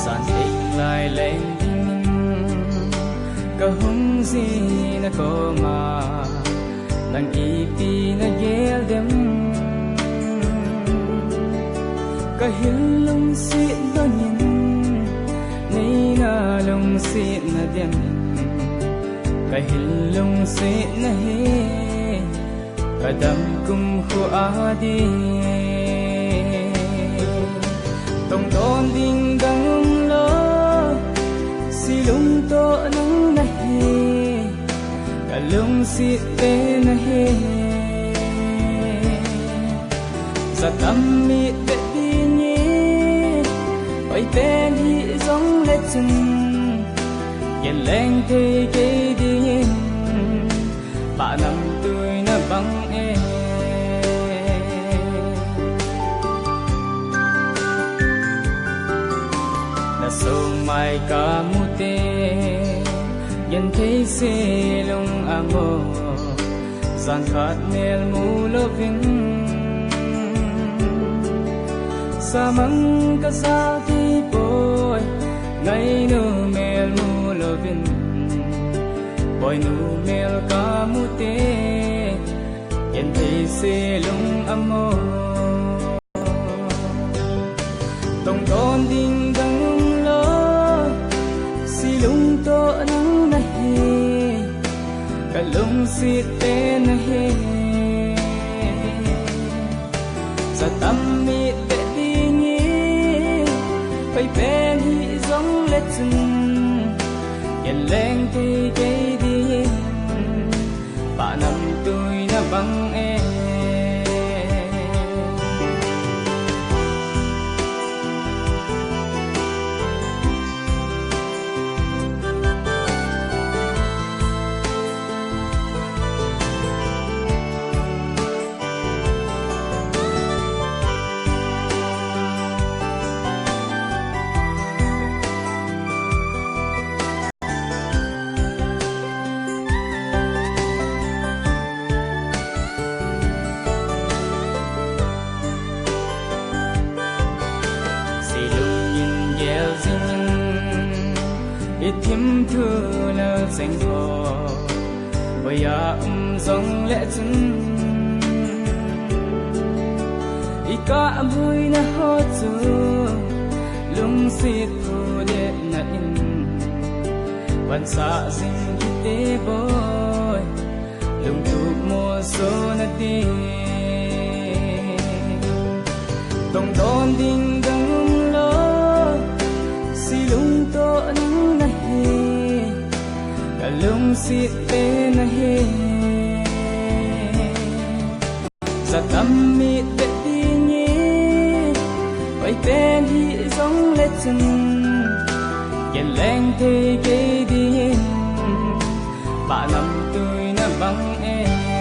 sàn tình lại lên ka hung gì na ko ma nang ipi na gel dem ka hil lung si do nhìn nay na lung si na dem ka hil lung si na he ka dam kum khu adi tong don ding dang lo si lung to nang na he ka lung si te na he sa tam mi te di ni oi ten hi zong le chun yen leng te ke di ba nam tui na bang e so mai ka mu te yen thấy se lung amo san khat mel mu lovin sa mang ka sa ti boy ngai nu mel mu lovin boy nu mel ka mu te yen thấy se lung amo tong don ding dang lung to nang na he ka lung si te na he sa tam mi te di ni pai pen hi zong le chun yen leng te ke di ba nam tui na bang e thim thu la seng tho bây ya zong lệ chân i ka bui na ho chu lung sit thu de na in van sa sing ki te boy lung tu mo so na ti tong don ding dang lo si lung to nang na he ka lung si te na he sa tam mi te ti ni pai ten hi zong le chun yen leng te ke di ba nam tui na bang e